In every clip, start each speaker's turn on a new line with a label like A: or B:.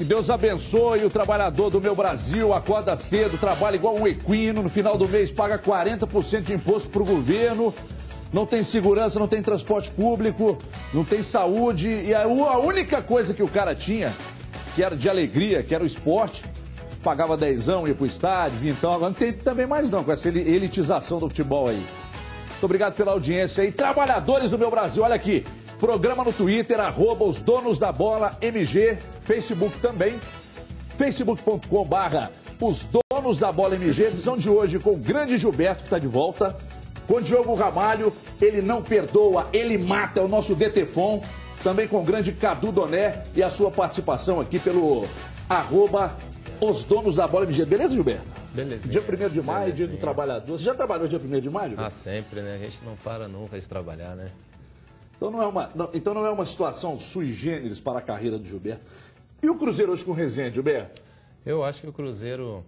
A: Deus abençoe o trabalhador do meu Brasil, acorda cedo, trabalha igual um equino, no final do mês paga 40% de imposto para o governo, não tem segurança, não tem transporte público, não tem saúde, e a única coisa que o cara tinha, que era de alegria, que era o esporte, pagava dezão, ia pro estádio, vinha então, agora não tem também mais não, com essa elitização do futebol aí. Muito obrigado pela audiência aí. Trabalhadores do meu Brasil, olha aqui. Programa no Twitter, @os donos da bola MG. Facebook também. Facebook.com/os donos da bola MG. Edição de hoje com o grande Gilberto, que está de volta. Com Diogo Ramalho, ele não perdoa, ele mata, é o nosso DTFON. Também com o grande Cadu Doné e a sua participação aqui pelo @os donos da bola MG. Beleza, Gilberto?
B: Beleza.
A: Dia 1º de maio, dia do trabalhador. Você já trabalhou dia 1º de maio, Gilberto?
B: Ah, sempre, né? A gente não para nunca de trabalhar, né?
A: Então não é uma situação sui generis para a carreira do Gilberto. E o Cruzeiro hoje com o Rezende, Gilberto?
B: Eu acho que o Cruzeiro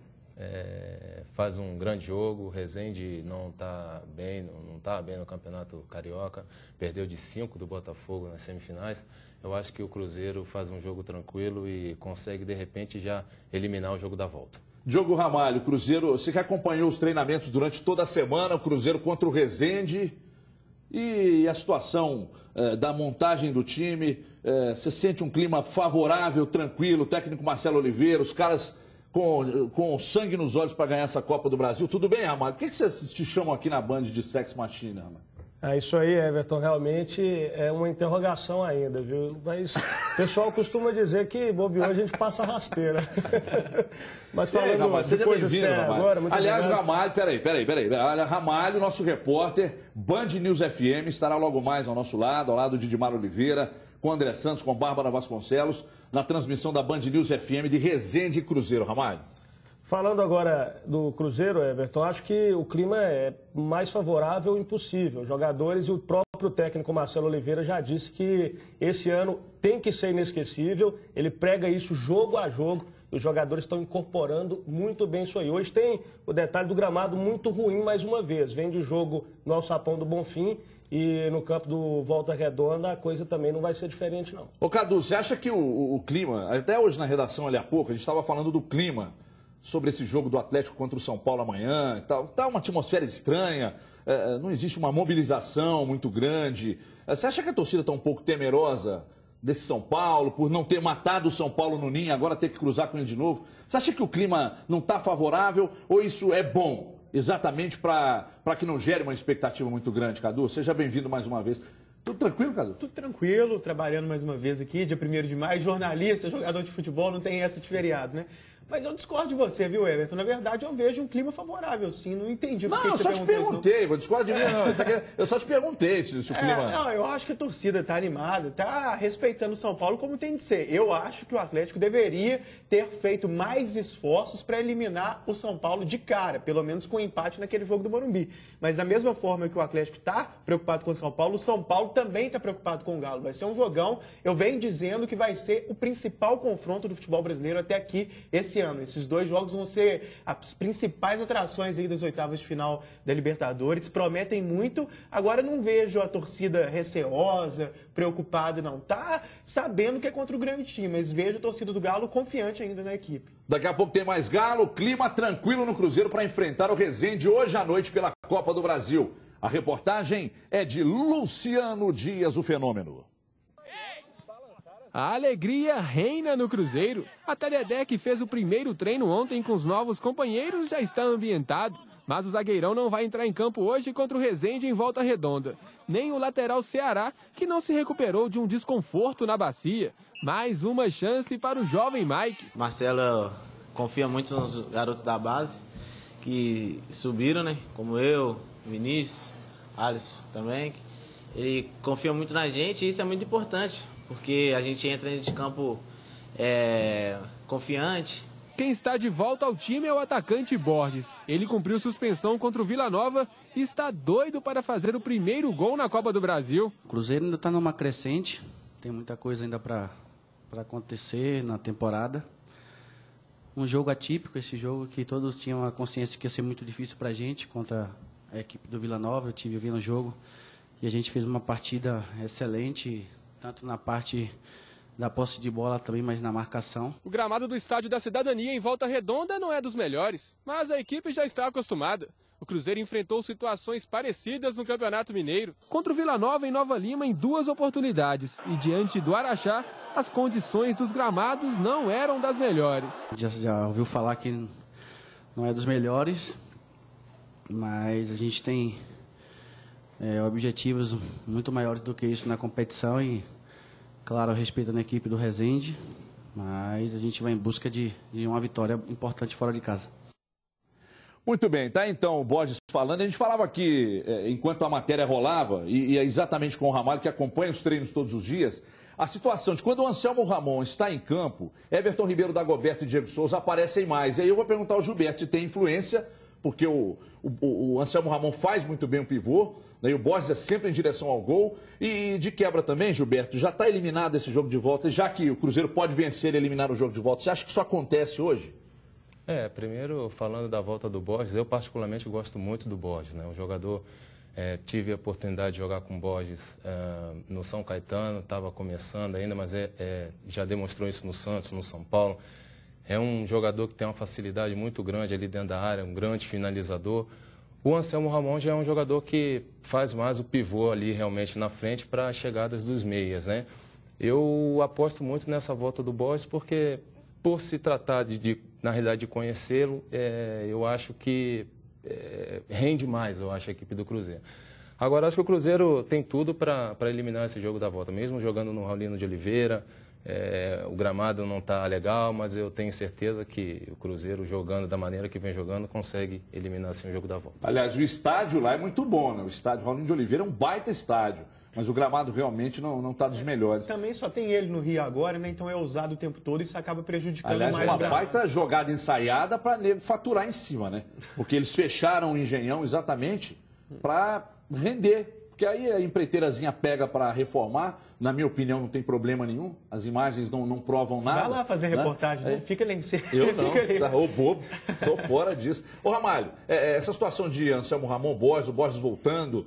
B: faz um grande jogo. O Rezende não está bem, não tá bem no Campeonato Carioca. Perdeu de 5 do Botafogo nas semifinais. Eu acho que o Cruzeiro faz um jogo tranquilo e consegue, de repente, já eliminar o jogo da volta.
A: Diogo Ramalho, Cruzeiro, você que acompanhou os treinamentos durante toda a semana, o Cruzeiro contra o Rezende, e a situação da montagem do time, você sente um clima favorável, tranquilo, o técnico Marcelo Oliveira, os caras com sangue nos olhos para ganhar essa Copa do Brasil. Tudo bem, Ramalho? Por que vocês te chamam aqui na Band de Sex Machina, Ramalho?
C: É isso aí, Everton, realmente é uma interrogação ainda, viu? Mas o pessoal costuma dizer que bobeou a gente passa rasteira. Mas falando
A: Ramalho,
C: de coisa séria agora...
A: Aliás, Ramalho, peraí. Ramalho, nosso repórter, Band News FM, estará logo mais ao nosso lado, ao lado de Didmar Oliveira, com André Santos, com Bárbara Vasconcelos, na transmissão da Band News FM de Rezende e Cruzeiro. Ramalho.
C: Falando agora do Cruzeiro, Everton, acho que o clima é mais favorável impossível. Os jogadores e o próprio técnico Marcelo Oliveira já disse que esse ano tem que ser inesquecível. Ele prega isso jogo a jogo e os jogadores estão incorporando muito bem isso aí. Hoje tem o detalhe do gramado muito ruim mais uma vez. Vem de jogo no Alçapão do Bonfim e no campo do Volta Redonda a coisa também não vai ser diferente, não.
A: Ô, Cadu, você acha que o clima, até hoje na redação ali há pouco, a gente estava falando do clima sobre esse jogo do Atlético contra o São Paulo amanhã e tal. Tá uma atmosfera estranha, não existe uma mobilização muito grande. Você acha que a torcida está um pouco temerosa desse São Paulo, por não ter matado o São Paulo no ninho, agora ter que cruzar com ele de novo? Você acha que o clima não está favorável ou isso é bom, exatamente para que não gere uma expectativa muito grande, Cadu? Seja bem-vindo mais uma vez. Tudo tranquilo, Cadu?
D: Tudo tranquilo, trabalhando mais uma vez aqui, dia 1º de maio, jornalista, jogador de futebol, não tem essa de feriado, né? Mas eu discordo de você, viu, Everton? Na verdade, eu vejo um clima favorável, sim. Não entendi por que
A: eu
D: você
A: só te perguntei, vou discordar de mim, não. Eu só te perguntei se o clima...
D: Não, eu acho que a torcida está animada, está respeitando o São Paulo como tem de ser. Eu acho que o Atlético deveria ter feito mais esforços para eliminar o São Paulo de cara, pelo menos com um empate naquele jogo do Morumbi. Mas da mesma forma que o Atlético está preocupado com o São Paulo também está preocupado com o Galo. Vai ser um jogão. Eu venho dizendo que vai ser o principal confronto do futebol brasileiro até aqui esse ano. Esses dois jogos vão ser as principais atrações aí das oitavas de final da Libertadores. Prometem muito. Agora não vejo a torcida receosa, preocupada, não. Tá sabendo que é contra o grande time, mas vejo a torcida do Galo confiante ainda na equipe.
A: Daqui a pouco tem mais Galo, clima tranquilo no Cruzeiro para enfrentar o Rezende hoje à noite pela Copa do Brasil. A reportagem é de Luciano Dias, o fenômeno.
E: A alegria reina no Cruzeiro. Até Dedé, que fez o primeiro treino ontem com os novos companheiros, já está ambientado. Mas o zagueirão não vai entrar em campo hoje contra o Rezende em Volta Redonda. Nem o lateral Ceará, que não se recuperou de um desconforto na bacia. Mais uma chance para o jovem Mike.
F: Marcelo confia muito nos garotos da base, que subiram, né? Como eu, Vinícius, Alisson também. Ele confia muito na gente e isso é muito importante, porque a gente entra dentro de campo confiante.
E: Quem está de volta ao time é o atacante Borges. Ele cumpriu suspensão contra o Vila Nova e está doido para fazer o primeiro gol na Copa do Brasil.
G: O Cruzeiro ainda está numa crescente, tem muita coisa ainda para acontecer na temporada. Um jogo atípico, esse jogo que todos tinham a consciência que ia ser muito difícil para a gente, contra a equipe do Vila Nova. Eu estive vendo o jogo e a gente fez uma partida excelente, tanto na parte da posse de bola também, mas na marcação.
E: O gramado do Estádio da Cidadania em Volta Redonda não é dos melhores, mas a equipe já está acostumada. O Cruzeiro enfrentou situações parecidas no Campeonato Mineiro, contra o Vila Nova em Nova Lima em 2 oportunidades. E diante do Araxá, as condições dos gramados não eram das melhores.
G: Já ouviu falar que não é dos melhores, mas a gente tem objetivos muito maiores do que isso na competição e, claro, respeitando a equipe do Resende, mas a gente vai em busca de uma vitória importante fora de casa.
A: Muito bem, tá então o Borges falando. A gente falava aqui, enquanto a matéria rolava, e é exatamente com o Ramalho, que acompanha os treinos todos os dias, a situação de quando o Anselmo Ramon está em campo, Everton Ribeiro, Dagoberto e Diego Souza aparecem mais. E aí eu vou perguntar ao Gilberto se tem influência, porque o Anselmo Ramon faz muito bem o pivô, né, e o Borges é sempre em direção ao gol. E de quebra também, Gilberto, já está eliminado esse jogo de volta, já que o Cruzeiro pode vencer e eliminar o jogo de volta, você acha que isso acontece hoje?
B: Primeiro, falando da volta do Borges, eu particularmente gosto muito do Borges, né? O jogador, tive a oportunidade de jogar com o Borges no São Caetano, estava começando ainda, mas já demonstrou isso no Santos, no São Paulo. É um jogador que tem uma facilidade muito grande ali dentro da área, um grande finalizador. O Anselmo Ramon já é um jogador que faz mais o pivô ali realmente na frente para as chegadas dos meias, né? Eu aposto muito nessa volta do Borges porque, por se tratar na realidade, de conhecê-lo, eu acho que rende mais, eu acho, a equipe do Cruzeiro. Agora, acho que o Cruzeiro tem tudo para eliminar esse jogo da volta, mesmo jogando no Raulino de Oliveira. O gramado não está legal, mas eu tenho certeza que o Cruzeiro, jogando da maneira que vem jogando, consegue eliminar assim, o jogo da volta.
A: Aliás, o estádio lá é muito bom, né? O estádio Raulino de Oliveira é um baita estádio. Mas o gramado realmente não está dos melhores.
D: Também só tem ele no Rio agora, né? Então é usado o tempo todo e isso acaba prejudicando
A: mais. Aliás,
D: mais
A: uma baita jogada ensaiada para nego faturar em cima, né? Porque eles fecharam o Engenhão exatamente para render. Porque aí a empreiteirazinha pega para reformar. Na minha opinião, não tem problema nenhum. As imagens não provam nada.
D: Vai lá fazer reportagem, né? Fica nem ser.
A: Eu não, tá, ô bobo, tô fora disso. Ô Ramalho, essa situação de Anselmo Ramon, o Borges voltando,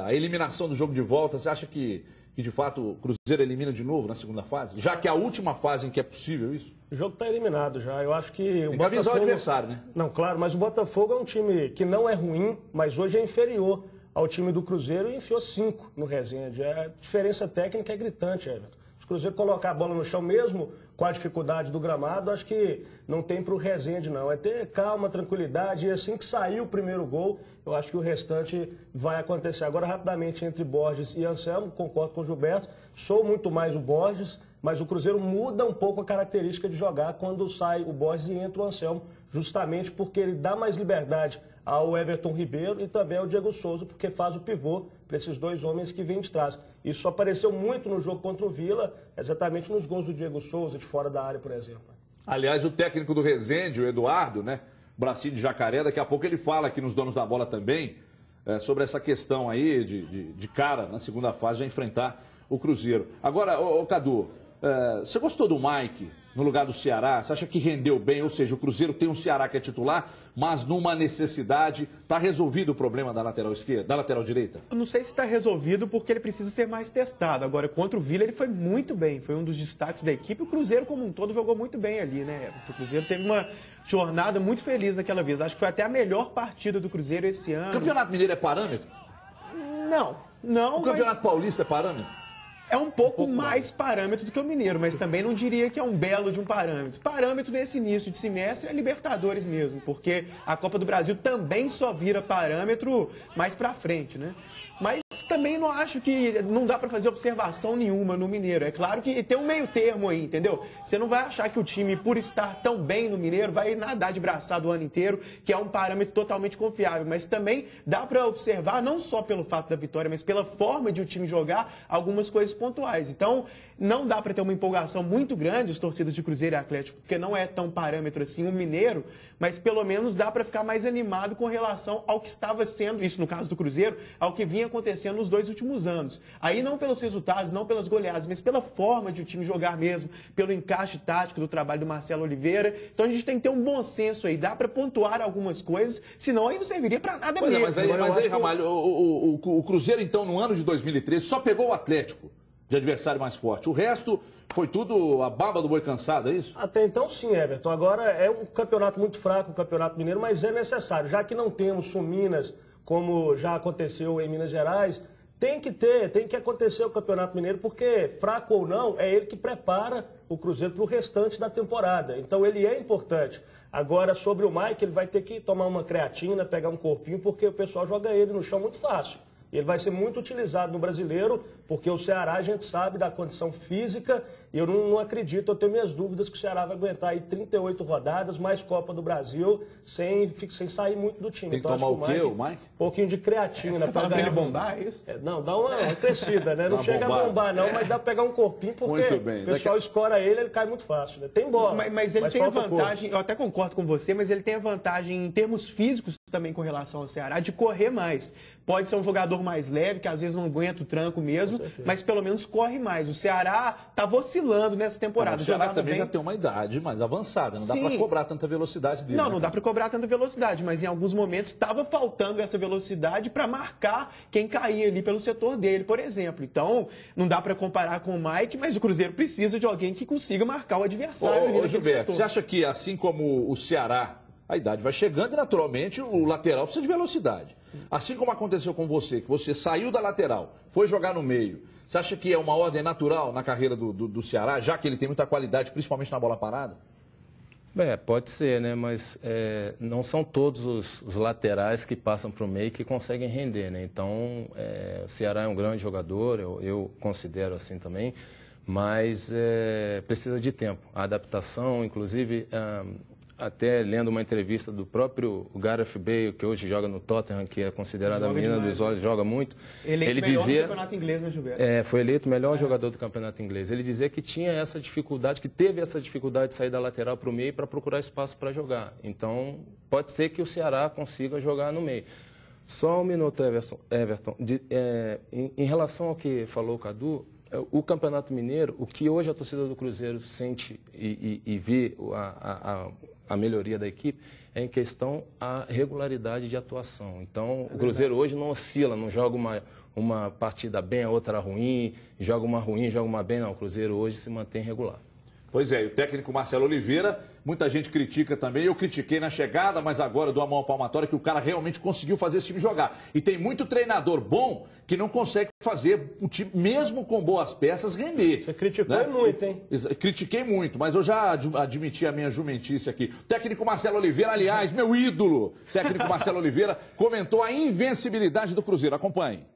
A: a eliminação do jogo de volta, você acha que de fato o Cruzeiro elimina de novo na segunda fase? Já que é a última fase em que é possível isso?
C: O jogo está eliminado já. Eu acho que
A: tem que avisar o adversário, né?
C: Não, claro, mas o Botafogo é um time que não é ruim, mas hoje é inferior ao time do Cruzeiro e enfiou 5 no Resende. A diferença técnica é gritante, Everton. Se o Cruzeiro colocar a bola no chão mesmo com a dificuldade do gramado, acho que não tem para o Resende, não. É ter calma, tranquilidade, e assim que sair o primeiro gol, eu acho que o restante vai acontecer. Agora, rapidamente, entre Borges e Anselmo, concordo com o Gilberto, sou muito mais o Borges, mas o Cruzeiro muda um pouco a característica de jogar quando sai o Borges e entra o Anselmo, justamente porque ele dá mais liberdade ao Everton Ribeiro e também ao Diego Souza, porque faz o pivô para esses dois homens que vêm de trás. Isso apareceu muito no jogo contra o Vila, exatamente nos gols do Diego Souza, de fora da área, por exemplo.
A: Aliás, o técnico do Resende, o Eduardo, né, bracinho de jacaré, daqui a pouco ele fala aqui nos Donos da Bola também, sobre essa questão aí de cara, na segunda fase, já enfrentar o Cruzeiro. Agora, ô Cadu, você gostou do Mike no lugar do Ceará? Você acha que rendeu bem? Ou seja, o Cruzeiro tem um Ceará que é titular, mas numa necessidade, está resolvido o problema da lateral esquerda, da lateral direita?
D: Eu não sei se está resolvido porque ele precisa ser mais testado. Agora, contra o Vila, ele foi muito bem. Foi um dos destaques da equipe. O Cruzeiro, como um todo, jogou muito bem ali, né? O Cruzeiro teve uma jornada muito feliz daquela vez. Acho que foi até a melhor partida do Cruzeiro esse ano.
A: O Campeonato Mineiro é parâmetro?
D: Não.
A: O Campeonato Paulista é parâmetro?
D: É um pouco mais parâmetro do que o Mineiro, mas também não diria que é um belo de um parâmetro. Parâmetro nesse início de semestre é Libertadores mesmo, porque a Copa do Brasil também só vira parâmetro mais pra frente, né? Mas também não acho que não dá para fazer observação nenhuma no Mineiro. É claro que tem um meio termo aí, entendeu? Você não vai achar que o time, por estar tão bem no Mineiro, vai nadar de braçada o ano inteiro, que é um parâmetro totalmente confiável. Mas também dá para observar, não só pelo fato da vitória, mas pela forma de o time jogar, algumas coisas pontuais. Então, não dá para ter uma empolgação muito grande, os torcidas de Cruzeiro e Atlético, porque não é tão parâmetro assim o Mineiro, mas pelo menos dá para ficar mais animado com relação ao que estava sendo, isso no caso do Cruzeiro, ao que vinha acontecendo nos 2 últimos anos. Aí não pelos resultados, não pelas goleadas, mas pela forma de o time jogar mesmo, pelo encaixe tático do trabalho do Marcelo Oliveira. Então a gente tem que ter um bom senso aí, dá para pontuar algumas coisas, senão aí não serviria para nada mesmo.
A: Mas aí Ramalho, o Cruzeiro então no ano de 2013 só pegou o Atlético. de adversário mais forte. O resto foi tudo a baba do boi cansado, é isso?
C: Até então sim, Everton. Agora é um campeonato muito fraco, o Campeonato Mineiro, mas é necessário. Já que não temos Minas, como já aconteceu em Minas Gerais, tem que acontecer o Campeonato Mineiro, porque, fraco ou não, é ele que prepara o Cruzeiro para o restante da temporada. Então ele é importante. Agora, sobre o Mike, ele vai ter que tomar uma creatina, pegar um corpinho, porque o pessoal joga ele no chão muito fácil. Ele vai ser muito utilizado no Brasileiro, porque o Ceará, a gente sabe da condição física, e eu não acredito, eu tenho minhas dúvidas que o Ceará vai aguentar aí 38 rodadas, mais Copa do Brasil, sem sair muito do time.
A: Tem que tomar o quê, o Mike?
C: Um pouquinho de creatina.
D: Para ele bombar, é isso?
C: Não, dá uma crescida, né? Não chega a bombar, não, mas dá pra pegar um corpinho, porque o pessoal escora ele cai muito fácil, né? Tem bola.
D: Mas ele tem a vantagem, eu até concordo com você, mas ele tem a vantagem em termos físicos também com relação ao Ceará, de correr mais. Pode ser um jogador mais leve, que às vezes não aguenta o tranco mesmo, mas pelo menos corre mais. O Ceará estava oscilando nessa temporada.
A: O Ceará também já tem uma idade mais avançada, não dá para cobrar tanta velocidade dele.
D: Não dá para cobrar tanta velocidade, mas em alguns momentos estava faltando essa velocidade para marcar quem caía ali pelo setor dele, por exemplo. Então, não dá para comparar com o Mike, mas o Cruzeiro precisa de alguém que consiga marcar o adversário.
A: Ô Gilberto, você acha que assim como o Ceará, a idade vai chegando e, naturalmente, o lateral precisa de velocidade. Assim como aconteceu com você, que você saiu da lateral, foi jogar no meio, você acha que é uma ordem natural na carreira do Ceará, já que ele tem muita qualidade, principalmente na bola parada?
B: Pode ser, né? Mas não são todos os laterais que passam para o meio que conseguem render, né? Então, o Ceará é um grande jogador, eu considero assim também, mas precisa de tempo. A adaptação, inclusive... Até lendo uma entrevista do próprio Gareth Bale, que hoje joga no Tottenham, que é considerado a menina dos olhos, joga muito.
D: Ele dizia, do campeonato inglês, né, Gilberto?
B: Foi eleito o melhor jogador do campeonato inglês. Ele dizia que tinha essa dificuldade, que teve essa dificuldade de sair da lateral para o meio para procurar espaço para jogar. Então, pode ser que o Ceará consiga jogar no meio. Só um minuto, Everton. Em relação ao que falou o Cadu, o Campeonato Mineiro, o que hoje a torcida do Cruzeiro sente e vê a melhoria da equipe é em questão à regularidade de atuação. Então, o Cruzeiro hoje não oscila, não joga uma partida bem, a outra ruim, joga uma ruim, joga uma bem. Não, o Cruzeiro hoje se mantém regular.
A: Pois é, e o técnico Marcelo Oliveira, muita gente critica também, eu critiquei na chegada, mas agora dou a mão palmatória que o cara realmente conseguiu fazer esse time jogar. E tem muito treinador bom que não consegue fazer o time, mesmo com boas peças, render.
C: Você criticou muito, hein?
A: Critiquei muito, mas eu já admiti a minha jumentice aqui. O técnico Marcelo Oliveira, aliás, meu ídolo, o técnico Marcelo Oliveira, comentou a invencibilidade do Cruzeiro. Acompanhe.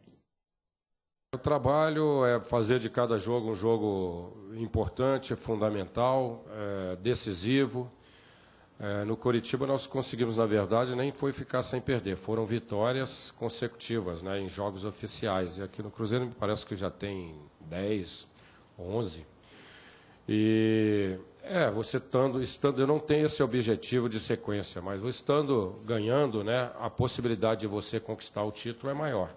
H: O trabalho é fazer de cada jogo um jogo importante, fundamental, decisivo. No Coritiba nós conseguimos, na verdade, nem foi ficar sem perder. Foram vitórias consecutivas, né, em jogos oficiais. E aqui no Cruzeiro me parece que já tem 10, 11. E você estando, eu não tenho esse objetivo de sequência, mas estando ganhando, né, a possibilidade de você conquistar o título é maior.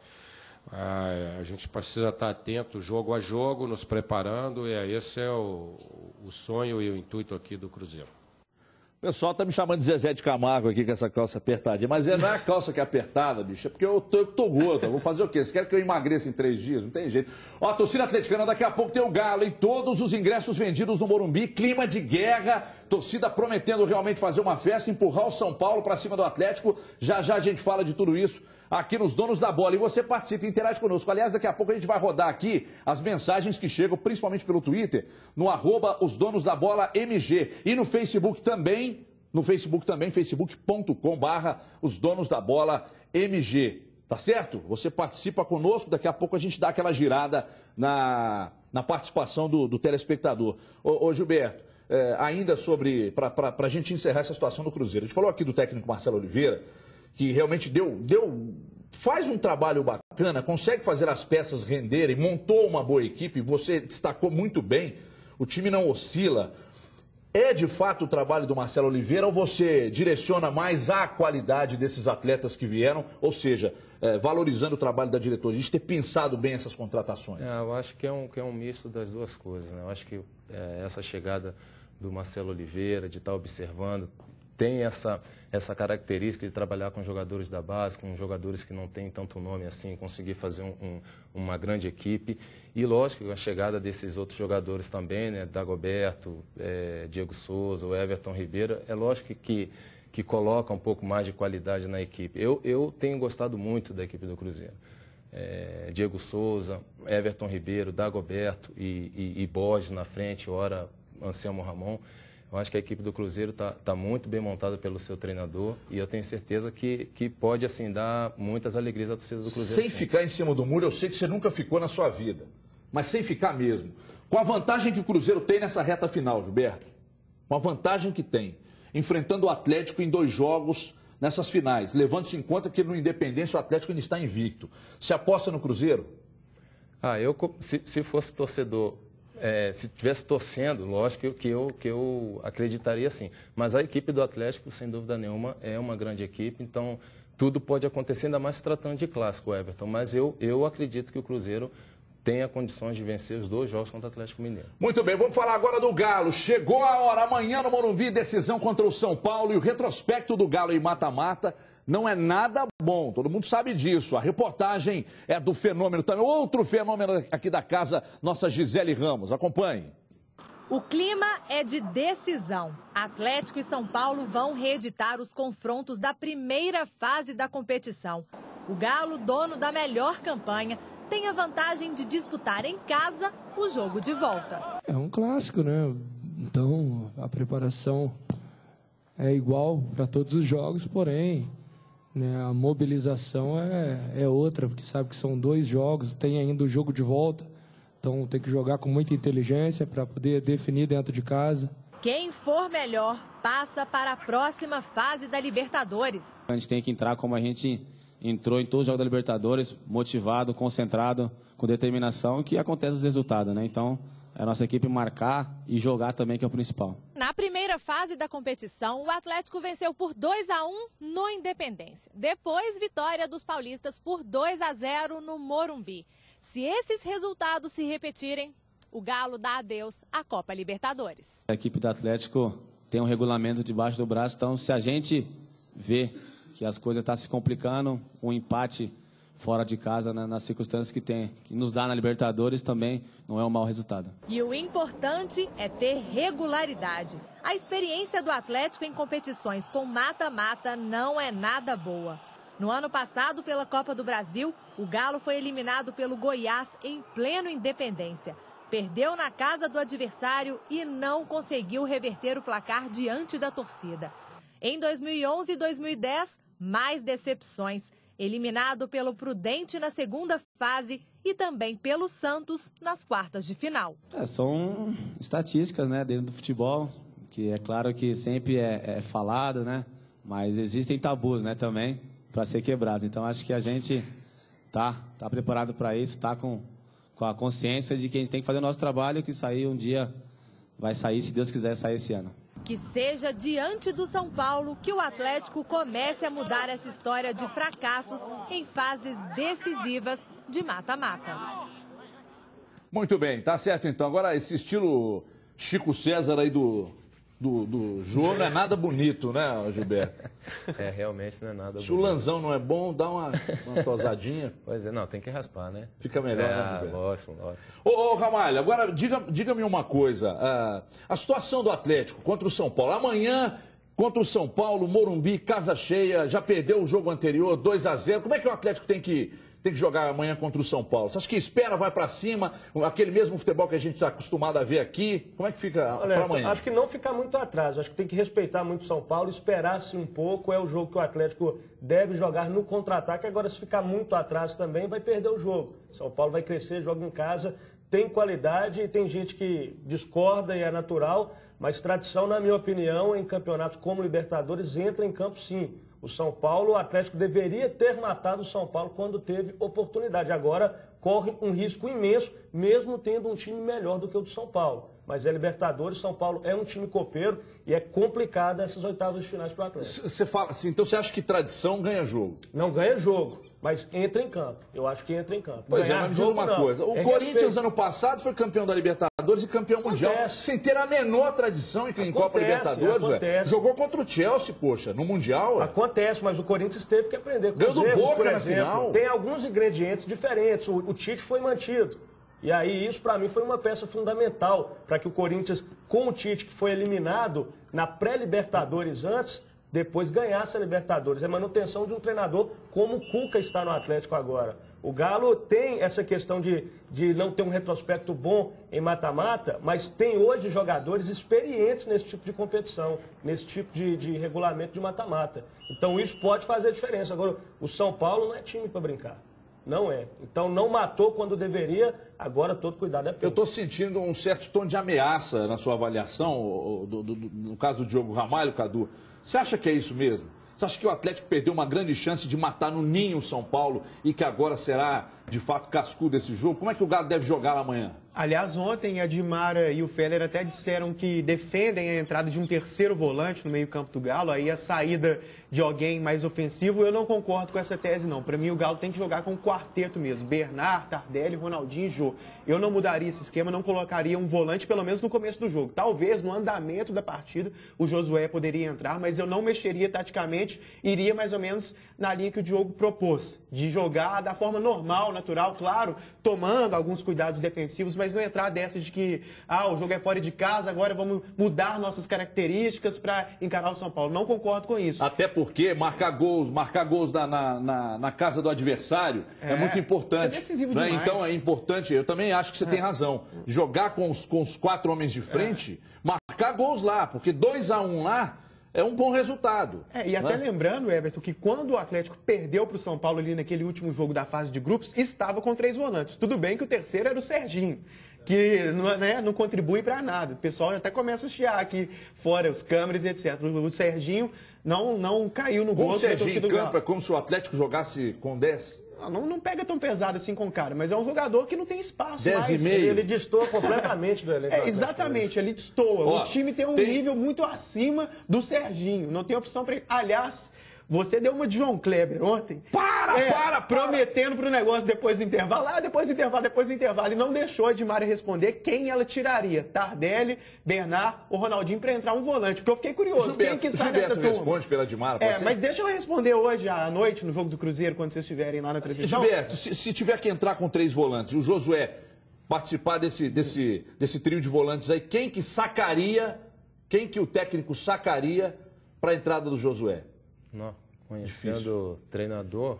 H: A gente precisa estar atento jogo a jogo, nos preparando, e esse é o sonho e o intuito aqui do Cruzeiro.
A: O pessoal tá me chamando de Zezé de Camargo aqui com essa calça apertadinha, mas não é a calça que é apertada, bicho, é porque eu tô gordo. Eu vou fazer o quê? Vocês querem que eu emagreça em 3 dias? Não tem jeito. Ó, a torcida atleticana, daqui a pouco tem o Galo, em todos os ingressos vendidos no Morumbi, clima de guerra, torcida prometendo realmente fazer uma festa, empurrar o São Paulo para cima do Atlético. Já já a gente fala de tudo isso aqui nos Donos da Bola. E você participa e interage conosco. Aliás, daqui a pouco a gente vai rodar aqui as mensagens que chegam, principalmente pelo Twitter, no @osdonosdabolamg. E no Facebook também, facebook.com/osdonosdabolamg. Tá certo? Você participa conosco, daqui a pouco a gente dá aquela girada na participação do telespectador. Ô Gilberto, ainda para a gente encerrar essa situação do Cruzeiro. A gente falou aqui do técnico Marcelo Oliveira, que realmente faz um trabalho bacana, consegue fazer as peças renderem, montou uma boa equipe, você destacou muito bem, o time não oscila. É de fato o trabalho do Marcelo Oliveira ou você direciona mais a qualidade desses atletas que vieram, ou seja, valorizando o trabalho da diretoria, de ter pensado bem essas contratações?
B: Eu acho que é um misto das duas coisas, né? Eu acho que essa chegada do Marcelo Oliveira, de estar observando, tem essa característica de trabalhar com jogadores da base, com jogadores que não têm tanto nome assim, conseguir fazer uma grande equipe. E, lógico, a chegada desses outros jogadores também, né, Dagoberto, Diego Souza, o Everton Ribeiro, é lógico que coloca um pouco mais de qualidade na equipe. Eu tenho gostado muito da equipe do Cruzeiro. Diego Souza, Everton Ribeiro, Dagoberto e Borges na frente, ora Anselmo Ramon. Eu acho que a equipe do Cruzeiro está muito bem montada pelo seu treinador e eu tenho certeza que pode assim, dar muitas alegrias à torcida do Cruzeiro.
A: Sem ficar em cima do muro, eu sei que você nunca ficou na sua vida, mas sem ficar mesmo. Com a vantagem que o Cruzeiro tem nessa reta final, Gilberto, com a vantagem que tem, enfrentando o Atlético em 2 jogos nessas finais, levando-se em conta que no Independência o Atlético ainda está invicto. Você aposta no Cruzeiro?
B: Se fosse torcedor, se estivesse torcendo, lógico que eu acreditaria sim. Mas a equipe do Atlético, sem dúvida nenhuma, é uma grande equipe, então tudo pode acontecer, ainda mais se tratando de clássico, Everton. Mas eu acredito que o Cruzeiro tenha condições de vencer os 2 jogos contra o Atlético Mineiro.
A: Muito bem, vamos falar agora do Galo. Chegou a hora, amanhã no Morumbi, decisão contra o São Paulo e o retrospecto do Galo em mata-mata não é nada bom, todo mundo sabe disso. A reportagem é do fenômeno também, outro fenômeno aqui da casa, nossa Gisele Ramos. Acompanhe.
I: O clima é de decisão. Atlético e São Paulo vão reeditar os confrontos da primeira fase da competição. O Galo, dono da melhor campanha, tem a vantagem de disputar em casa o jogo de volta.
J: É um clássico, né? Então a preparação é igual para todos os jogos, porém, né, a mobilização é outra, porque sabe que são 2 jogos, tem ainda o jogo de volta, então tem que jogar com muita inteligência para poder definir dentro de casa.
I: Quem for melhor passa para a próxima fase da Libertadores.
K: A gente tem que entrar como a gente entrou em todos os jogos da Libertadores, motivado, concentrado, com determinação, que acontece os resultados, né? Então, é a nossa equipe marcar e jogar também, que é o principal.
I: Na primeira fase da competição, o Atlético venceu por 2-1 no Independência. Depois, vitória dos paulistas por 2-0 no Morumbi. Se esses resultados se repetirem, o Galo dá adeus à Copa Libertadores.
K: A equipe do Atlético tem um regulamento debaixo do braço, então se a gente vê que as coisas estão se complicando, um empate fora de casa, né, nas circunstâncias que nos dá na Libertadores, também não é um mau resultado.
I: E o importante é ter regularidade. A experiência do Atlético em competições com mata-mata não é nada boa. No ano passado, pela Copa do Brasil, o Galo foi eliminado pelo Goiás em pleno Independência. Perdeu na casa do adversário e não conseguiu reverter o placar diante da torcida. Em 2011 e 2010, mais decepções. Eliminado pelo Prudente na segunda fase e também pelo Santos nas quartas de final.
K: São estatísticas, né, dentro do futebol, que é claro que sempre é falado, né, mas existem tabus, né, também, para ser quebrados. Então, acho que a gente tá preparado para isso, tá com a consciência de que a gente tem que fazer o nosso trabalho, que sair um dia vai sair, se Deus quiser, sair esse ano.
I: Que seja diante do São Paulo que o Atlético comece a mudar essa história de fracassos em fases decisivas de mata-mata.
A: Muito bem, tá certo então. Agora, esse estilo Chico César aí do Jô não é nada bonito, né, Gilberto?
B: Realmente não é nada bonito.
A: Se o lanzão não é bom, dá uma tosadinha.
B: Pois é, não, tem que raspar, né?
A: Fica melhor, né, Gilberto?
B: Lógico.
A: Ô, Ramalho, agora diga-me uma coisa. A situação do Atlético contra o São Paulo. Amanhã, contra o São Paulo, Morumbi, casa cheia, já perdeu o jogo anterior, 2-0. Como é que o Atlético tem que jogar amanhã contra o São Paulo? Você acha que espera, vai pra cima, aquele mesmo futebol que a gente está acostumado a ver aqui? Como é que fica para amanhã?
C: Acho que não ficar muito atrás, acho que tem que respeitar muito o São Paulo, esperar-se um pouco, é o jogo que o Atlético deve jogar no contra-ataque. Agora, se ficar muito atrás também, vai perder o jogo. São Paulo vai crescer, joga em casa, tem qualidade e tem gente que discorda e é natural, mas tradição, na minha opinião, em campeonatos como Libertadores, entra em campo sim. O São Paulo, o Atlético deveria ter matado o São Paulo quando teve oportunidade. Agora corre um risco imenso, mesmo tendo um time melhor do que o do São Paulo. mas é Libertadores, São Paulo é um time copeiro e é complicado essas oitavas de finais para o Atlético.
A: Você fala assim, então você acha que tradição ganha jogo?
C: Não ganha jogo, mas entra em campo. Eu acho que entra em campo.
A: Pois
C: Ganhar
A: é, mas me
C: jogo,
A: diz uma
C: não.
A: coisa. O Corinthians, ano passado, foi campeão da Libertadores e campeão mundial, sem ter a menor tradição em Copa Libertadores.
C: Acontece.
A: Jogou contra o Chelsea, poxa, no Mundial.
C: Acontece, mas o Corinthians teve que aprender com
A: ganhou
C: os
A: do
C: erros,
A: Boca
C: por
A: na
C: exemplo.
A: final.
C: Tem alguns ingredientes diferentes. O Tite foi mantido. E aí isso, para mim, foi uma peça fundamental para que o Corinthians, com o Tite, que foi eliminado na pré-Libertadores antes, depois ganhasse a Libertadores. É manutenção de um treinador como o Cuca está no Atlético agora. O Galo tem essa questão de não ter um retrospecto bom em mata-mata, mas tem hoje jogadores experientes nesse tipo de competição, nesse tipo de regulamento de mata-mata. Então isso pode fazer diferença. Agora, o São Paulo não é time para brincar. Não é. Então não matou quando deveria, agora todo cuidado é pouco.
A: Eu estou sentindo um certo tom de ameaça na sua avaliação, no caso do Diogo Ramalho, Cadu. Você acha que é isso mesmo? Você acha que o Atlético perdeu uma grande chance de matar no ninho o São Paulo e que agora será, de fato, cascudo esse jogo? Como é que o Galo deve jogar lá amanhã?
D: Aliás, ontem a Dimara e o Feller até disseram que defendem a entrada de um terceiro volante no meio-campo do Galo, aí a saída de alguém mais ofensivo. Eu não concordo com essa tese, não. Para mim, o Galo tem que jogar com um quarteto mesmo. Bernard, Tardelli, Ronaldinho e Jô. Eu não mudaria esse esquema, não colocaria um volante, pelo menos no começo do jogo. Talvez no andamento da partida o Josué poderia entrar, mas eu não mexeria taticamente, iria mais ou menos na linha que o Diogo propôs, de jogar da forma normal, natural, claro, tomando alguns cuidados defensivos, mas não entrar dessa de que o jogo é fora de casa, agora vamos mudar nossas características para encarar o São Paulo. Não concordo com isso.
A: Até porque marcar gols na casa do adversário é muito importante.
D: Isso é decisivo
A: né?
D: demais.
A: Então é importante, eu também acho que você tem razão. Jogar com os 4 homens de frente, marcar gols lá, porque 2-1 lá é um bom resultado.
D: E até lembrando, Everton, que quando o Atlético perdeu para o São Paulo ali naquele último jogo da fase de grupos, estava com 3 volantes. Tudo bem que o terceiro era o Serginho, que não contribui para nada. O pessoal até começa a chiar aqui fora, os câmeras e etc. O Serginho não caiu no gol.
A: Com o Serginho em campo é como se o Atlético jogasse com 10?
D: Não pega tão pesado assim com o cara, mas é um jogador que não tem espaço
A: 10
D: mais.
A: e meio.
C: Ele destoa completamente do elenco.
D: Exatamente, ele destoa. O time tem um nível muito acima do Serginho. Não tem opção para ele. Aliás, você deu uma de João Kleber ontem. Prometendo pro negócio depois do intervalo. Depois do intervalo. E não deixou a Dimara responder quem ela tiraria. Tardelli, Bernard ou Ronaldinho para entrar um volante. Porque eu fiquei curioso. Quem que sai nessa turma?
A: Responde pela Dimara, pode ser?
D: Mas deixa ela responder hoje à noite no jogo do Cruzeiro, quando vocês estiverem lá na transmissão.
A: Gilberto, se tiver que entrar com 3 volantes, o Josué participar desse trio de volantes aí, quem que o técnico sacaria para a entrada do Josué?
B: Não, conhecendo o treinador,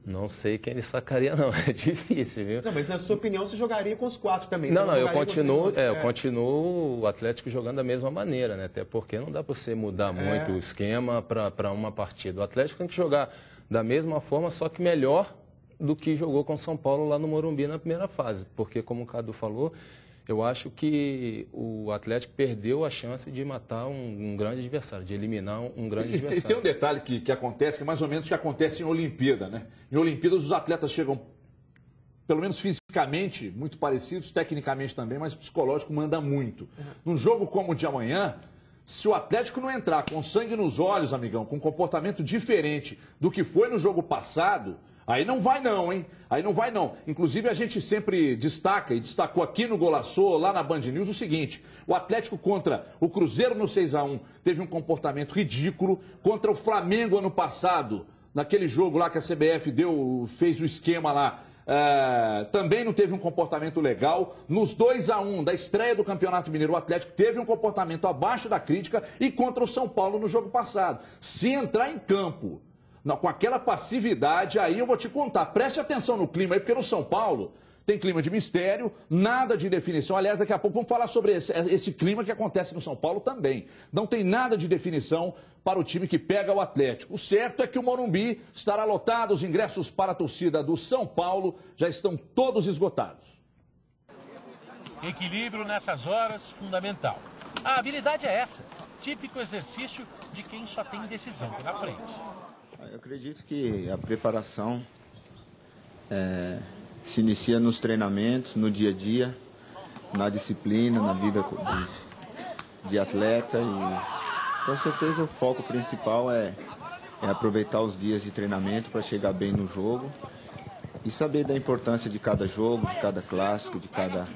B: não sei quem ele sacaria, não. É difícil, viu?
D: Não, mas na sua opinião, você jogaria com os 4 também?
B: Eu continuo o Atlético jogando da mesma maneira, né? Até porque não dá para você mudar muito o esquema para uma partida. O Atlético tem que jogar da mesma forma, só que melhor do que jogou com o São Paulo lá no Morumbi na primeira fase. Porque, como o Cadu falou, eu acho que o Atlético perdeu a chance de matar um grande adversário, de eliminar um grande adversário.
A: E tem um detalhe que acontece, que é mais ou menos o que acontece em Olimpíada, né? Em Olimpíadas os atletas chegam, pelo menos fisicamente, muito parecidos, tecnicamente também, mas o psicológico manda muito. Num jogo como o de amanhã, se o Atlético não entrar com sangue nos olhos, amigão, com um comportamento diferente do que foi no jogo passado, aí não vai não, hein? Aí não vai não. Inclusive a gente sempre destaca e destacou aqui no Golaçô, lá na Band News, o seguinte: o Atlético contra o Cruzeiro no 6-1 teve um comportamento ridículo. Contra o Flamengo ano passado, naquele jogo lá que a CBF fez o esquema lá, também não teve um comportamento legal. Nos 2-1 da estreia do Campeonato Mineiro, o Atlético teve um comportamento abaixo da crítica, e contra o São Paulo no jogo passado. Se entrar em campo com aquela passividade, aí eu vou te contar. Preste atenção no clima aí, porque no São Paulo tem clima de mistério, nada de definição. Aliás, daqui a pouco vamos falar sobre esse clima que acontece no São Paulo também. Não tem nada de definição para o time que pega o Atlético. O certo é que o Morumbi estará lotado, os ingressos para a torcida do São Paulo já estão todos esgotados.
L: Equilíbrio nessas horas, fundamental. A habilidade é essa, típico exercício de quem só tem decisão pela frente.
M: Eu acredito que a preparação se inicia nos treinamentos, no dia a dia. na disciplina, na vida de atleta e com certeza o foco principal é aproveitar os dias de treinamento para chegar bem no jogo e saber da importância de cada jogo, de cada clássico, de cada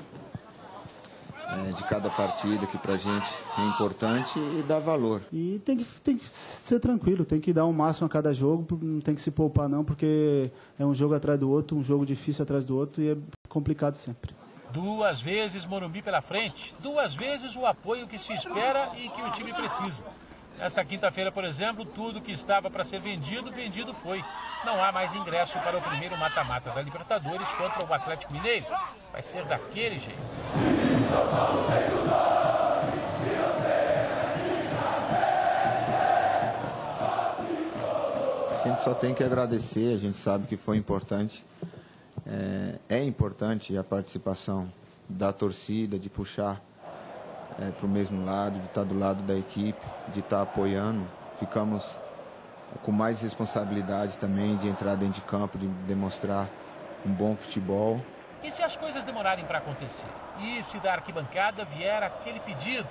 M: partida que pra gente é importante e dá valor.
N: E tem que ser tranquilo, tem que dar o máximo a cada jogo, não tem que se poupar não, porque é um jogo atrás do outro, um jogo difícil atrás do outro e é complicado sempre.
L: 2 vezes Morumbi pela frente, 2 vezes o apoio que se espera e que o time precisa. Nesta quinta-feira, por exemplo, tudo que estava para ser vendido foi. Não há mais ingresso para o primeiro mata-mata da Libertadores contra o Atlético Mineiro. Vai ser daquele jeito.
M: A gente só tem que agradecer, a gente sabe que foi importante. É importante a participação da torcida, de puxar para o mesmo lado, de estar do lado da equipe, de estar apoiando. Ficamos com mais responsabilidade também de entrar dentro de campo, de demonstrar um bom futebol.
L: E se as coisas demorarem para acontecer? E se da arquibancada vier aquele pedido?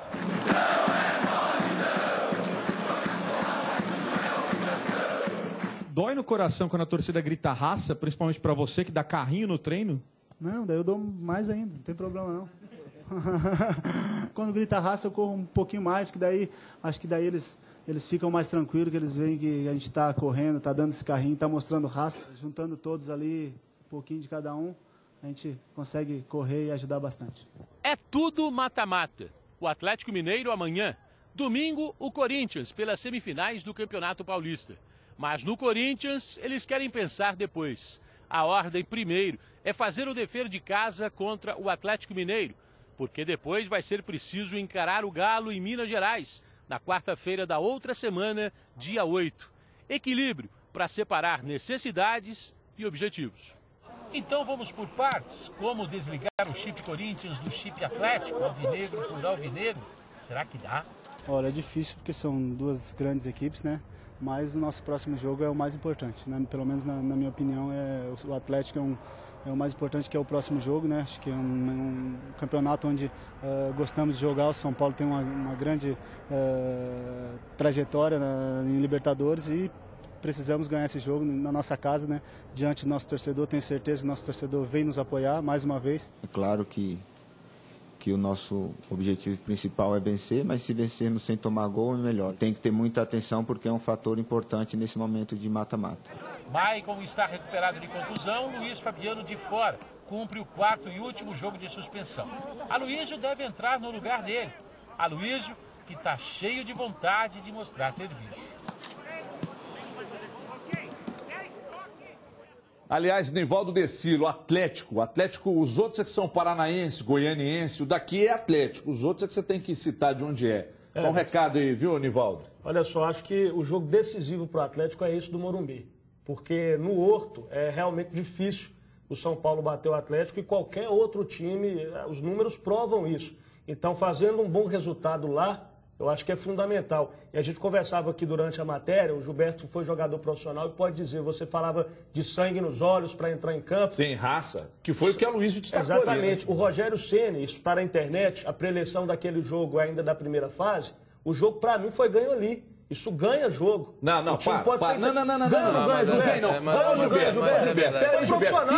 O: Dói no coração quando a torcida grita raça, principalmente para você que dá carrinho no treino?
N: Não, daí eu dou mais ainda, não tem problema não. Quando grita raça eu corro um pouquinho mais, que daí acho que daí eles ficam mais tranquilos, que eles veem que a gente está correndo, está dando esse carrinho, está mostrando raça, juntando todos ali, um pouquinho de cada um, a gente consegue correr e ajudar bastante.
L: É tudo mata-mata. O Atlético Mineiro amanhã. Domingo, o Corinthians, pelas semifinais do Campeonato Paulista. Mas no Corinthians, eles querem pensar depois. A ordem primeiro é fazer o dever de casa contra o Atlético Mineiro, porque depois vai ser preciso encarar o Galo em Minas Gerais, na quarta-feira da outra semana, dia 8. Equilíbrio para separar necessidades e objetivos. Então vamos por partes. Como desligar o chip Corinthians do chip Atlético, alvinegro por alvinegro? Será que dá?
N: Olha, é difícil porque são 2 grandes equipes, né? Mas o nosso próximo jogo é o mais importante, né? Pelo menos na minha opinião, o Atlético é o mais importante, que é o próximo jogo, né? Acho que é um campeonato onde gostamos de jogar. O São Paulo tem uma grande trajetória em Libertadores e precisamos ganhar esse jogo na nossa casa, né? Diante do nosso torcedor. Tenho certeza que o nosso torcedor vem nos apoiar mais uma vez.
M: É claro que o nosso objetivo principal é vencer, mas se vencermos sem tomar gol é melhor. Tem que ter muita atenção porque é um fator importante nesse momento de mata-mata.
L: Maicon está recuperado de contusão, Luiz Fabiano de fora. Cumpre o 4º e último jogo de suspensão. Aloísio deve entrar no lugar dele. Aloísio, que está cheio de vontade de mostrar serviço.
A: Aliás, Nivaldo Decilo, Atlético, os outros é que são paranaense, goianiense, o daqui é Atlético, os outros é que você tem que citar de onde é. Só um recado aí, viu, Nivaldo?
C: Olha só, acho que o jogo decisivo para o Atlético é esse do Morumbi, porque no Horto é realmente difícil o São Paulo bater o Atlético e qualquer outro time, os números provam isso. Então, fazendo um bom resultado lá, eu acho que é fundamental. E a gente conversava aqui durante a matéria, o Gilberto foi jogador profissional e pode dizer, você falava de sangue nos olhos para entrar em campo.
A: Sem raça, que foi o que a Aloísio destacou.
C: Exatamente.
A: Ali, né?
C: O Rogério Ceni, isso está na internet, a preleção daquele jogo ainda da primeira fase, o jogo para mim foi ganho ali. Isso ganha jogo.
A: Não,
C: Não,
A: para.
C: Não.
A: Não vem, não. Gilberto. Peraí, Gilberto.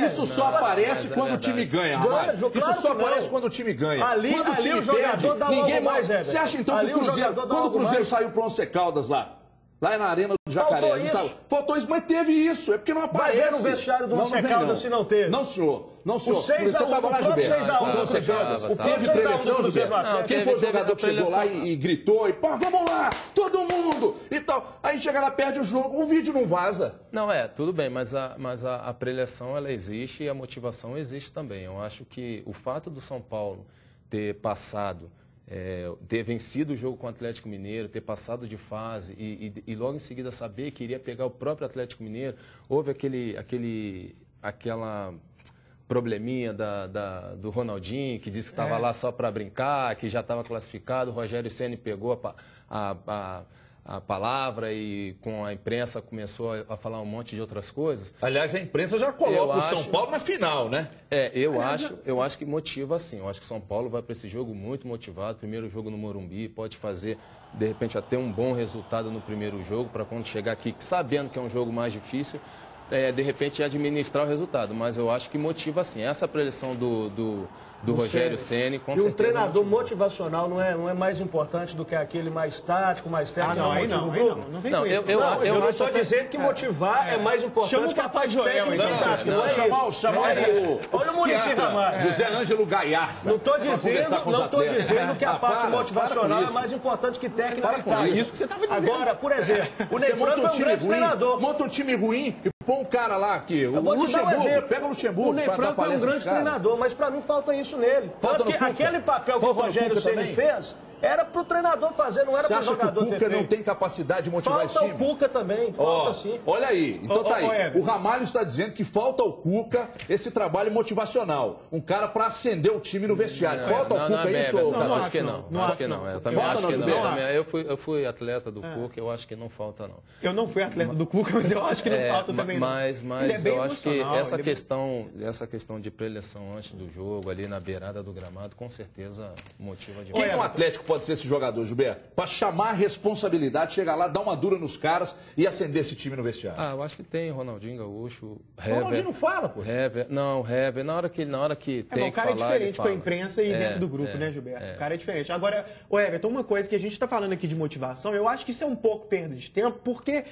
A: Isso só aparece quando o time ganha, Ramalho. Isso só aparece quando o time ganha. Quando o time perde, ninguém mais. Você acha então que o Cruzeiro, quando o Cruzeiro saiu pro Once Caldas lá na Arena do Jacaré, faltou isso, mas teve isso, é porque não aparece.
C: Vai ver no vestiário do Once Caldas se não teve.
A: Não, senhor. Você
C: estava
A: lá, Gilberto.
C: O Once Caldas.
A: Teve preleção, Gilberto. Quem foi o jogador que chegou lá e gritou e pô, vamos lá, todo mundo e tal. Aí chega lá, perde o jogo, o vídeo não vaza.
B: Não, tudo bem, mas a preleção ela existe e a motivação existe também. Eu acho que o fato do São Paulo ter passado, ter vencido o jogo com o Atlético Mineiro, ter passado de fase e logo em seguida saber que iria pegar o próprio Atlético Mineiro, houve aquela probleminha do Ronaldinho, que disse que estava lá só para brincar, que já estava classificado, o Rogério Ceni pegou a palavra e com a imprensa começou a falar um monte de outras coisas.
A: Aliás, a imprensa já coloca o São Paulo na final, né?
B: Eu acho que motiva sim. Eu acho que o São Paulo vai para esse jogo muito motivado. Primeiro jogo no Morumbi, pode fazer, de repente, até um bom resultado no primeiro jogo, para quando chegar aqui, sabendo que é um jogo mais difícil, de repente administrar o resultado. Mas eu acho que motiva sim. Essa preleção do Rogério Ceni, com certeza.
C: E um treinador motivacional não é mais importante do que aquele mais tático, mais técnico?
D: Não vem com isso.
C: Eu não estou dizendo que motivar é mais importante que a parte técnica e tática. Não é isso. Olha o Muricy Ramalho.
A: José Ângelo Gaiarça.
C: Não estou dizendo que a parte motivacional é mais importante que técnica e tática.
D: Isso que você estava dizendo.
C: Agora, por exemplo, o Ney Franco é um grande treinador.
A: Monta um time ruim e põe um cara lá aqui, o Luxemburgo. Pega o Luxemburgo.
C: O Ney Franco é um grande treinador, mas para mim falta isso nele. Porque aquele papel que o Rogério Ceni fez era pro treinador fazer, não era pro jogador ter feito.
A: Você acha que o Cuca não tem capacidade de motivar esse time?
C: Falta o Cuca também, falta sim.
A: Olha aí, então tá aí. O Ramalho está dizendo que falta ao Cuca esse trabalho motivacional. Um cara para acender o time no vestiário. Falta ao Cuca isso?
B: Não, acho que não. Acho que não. Eu também acho que não. Eu fui atleta do Cuca, eu acho que não falta não.
D: Eu não fui atleta do Cuca, mas eu acho que não falta também não.
B: Mas eu acho que essa questão de preleção antes do jogo, ali na beirada do gramado, com certeza motiva demais.
A: Quem no Atlético pode ser esse jogador, Gilberto? Para chamar a responsabilidade, chegar lá, dar uma dura nos caras e acender esse time no vestiário.
B: Eu acho que tem Ronaldinho Gaúcho,
A: Hever. Ronaldinho não fala, pô.
B: Hever, na hora que tem
D: o cara é diferente com a imprensa e dentro do grupo, né, Gilberto? O cara é diferente. Agora, Everton, uma coisa que a gente está falando aqui de motivação, eu acho que isso é um pouco perda de tempo, porque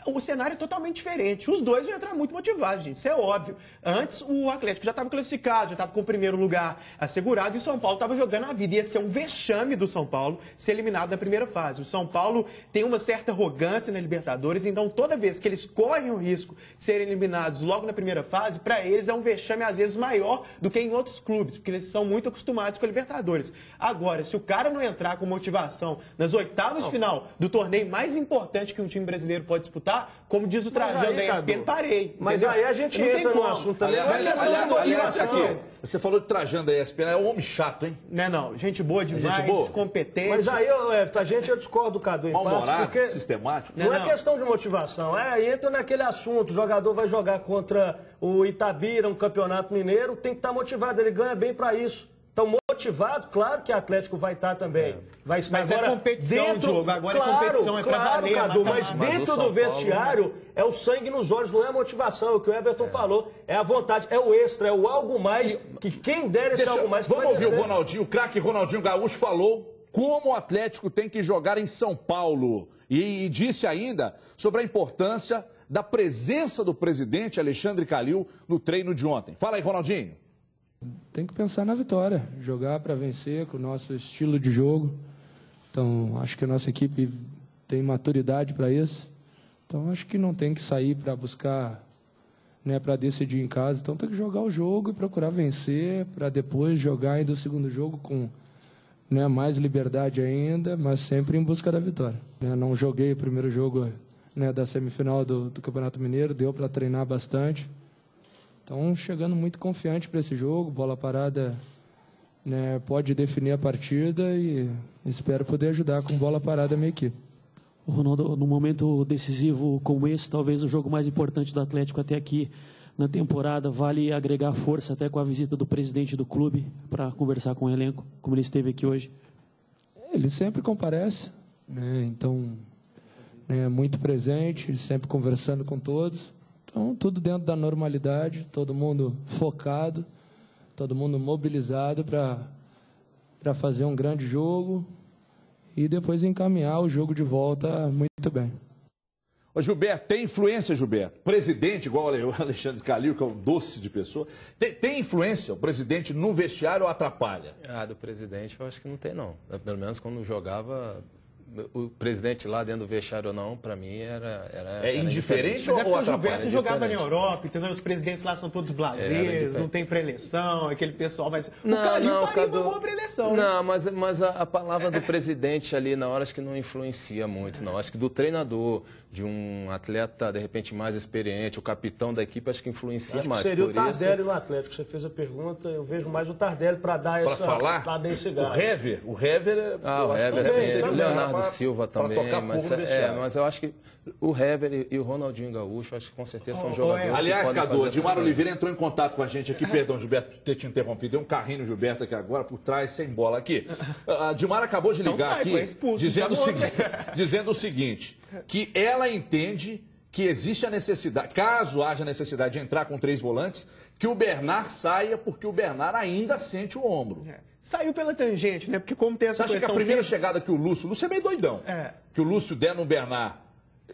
D: o cenário é totalmente diferente. Os dois vão entrar muito motivados, gente. Isso é óbvio. Antes, o Atlético já estava classificado, já estava com o primeiro lugar assegurado e o São Paulo estava jogando a vida. Ia ser um vexame do São Paulo ser eliminado na primeira fase. O São Paulo tem uma certa arrogância na Libertadores, então toda vez que eles correm o risco de serem eliminados logo na primeira fase, para eles é um vexame às vezes maior do que em outros clubes, porque eles são muito acostumados com a Libertadores. Agora, se o cara não entrar com motivação nas oitavas de final do torneio mais importante que um time brasileiro pode disputar, como diz o Trajano da ESPN, parei.
C: Mas aí a gente entra no assunto também.
A: Aliás, você falou de Trajano da ESPN, é um homem chato, hein?
D: Não. Gente boa demais, competente.
C: Mas aí, eu discordo do Cadu em parte, porque
A: sistemático.
C: Não é questão de motivação. Entra naquele assunto, o jogador vai jogar contra o Itabira, um campeonato mineiro, tem que estar motivado, ele ganha bem para isso. Então, motivado, claro que o Atlético vai estar também. Vai estar
D: mas
C: agora
D: é competição,
C: dentro,
D: Diogo. Agora é competição, é pra valer.
C: Cadu, mas dentro do vestiário é o sangue nos olhos, não é a motivação. O que o Everton falou é a vontade, é o extra, é o algo mais, que quem der esse algo mais...
A: Vamos ouvir o Ronaldinho, o craque Ronaldinho Gaúcho falou como o Atlético tem que jogar em São Paulo. E disse ainda sobre a importância da presença do presidente Alexandre Calil no treino de ontem. Fala aí, Ronaldinho.
J: Tem que pensar na vitória, jogar para vencer com o nosso estilo de jogo. Então, acho que a nossa equipe tem maturidade para isso. Então, acho que não tem que sair para buscar, para decidir em casa. Então, tem que jogar o jogo e procurar vencer, para depois jogar ainda o segundo jogo com mais liberdade ainda, mas sempre em busca da vitória. Não joguei o primeiro jogo da semifinal do Campeonato Mineiro, deu para treinar bastante. Então, chegando muito confiante para esse jogo, bola parada pode definir a partida e espero poder ajudar com bola parada a minha equipe.
P: Ronaldo, num momento decisivo como esse, talvez o jogo mais importante do Atlético até aqui na temporada, vale agregar força até com a visita do presidente do clube para conversar com o elenco, como ele esteve aqui hoje?
J: Ele sempre comparece, então muito presente, sempre conversando com todos. Então, tudo dentro da normalidade, todo mundo focado, todo mundo mobilizado para fazer um grande jogo e depois encaminhar o jogo de volta muito bem.
A: Ô Gilberto, tem influência, Gilberto? Presidente, igual o Alexandre Calil, que é um doce de pessoa, tem influência o presidente no vestiário ou atrapalha?
B: Do presidente eu acho que não tem, não. Pelo menos quando jogava... O presidente lá dentro do vestiário ou não, para mim era
A: indiferente ou
D: atrapalha?
A: O
D: Gilberto jogava na Europa, entendeu? Os presidentes lá são todos blasés, não tem preleção, aquele pessoal, mas o Calil faria uma boa preleção.
B: Não, mas a palavra do presidente ali na hora acho que não influencia muito, não. Acho que do treinador, de um atleta, de repente, mais experiente, o capitão da equipe, acho que influencia
C: acho
B: mais.
C: Que seria o Tardelli no Atlético. Você fez a pergunta, eu vejo mais o Tardelli para dar esse gás.
A: O Hever? O Hever
B: o Hever, sim. O Leonardo Silva também.
A: tocar fogo no vestiário.
B: Mas eu acho que o Hever e o Ronaldinho Gaúcho, acho que com certeza são jogadores.
A: Aliás,
B: que podem
A: Cadu,
B: fazer
A: Dilmar
B: essa
A: Oliveira entrou em contato com a gente aqui. Perdão, Gilberto, ter te interrompido. Deu um carrinho no Gilberto aqui agora, por trás, sem bola aqui. A Dilmar acabou de ligar aqui, dizendo o seguinte, que ela entende que existe a necessidade, caso haja necessidade de entrar com 3 volantes, que o Bernard saia, porque o Bernard ainda sente o ombro.
D: Saiu pela tangente, né? Porque como tem essa
A: Você acha que a primeira chegada que o Lúcio é meio doidão, que o Lúcio der no Bernard,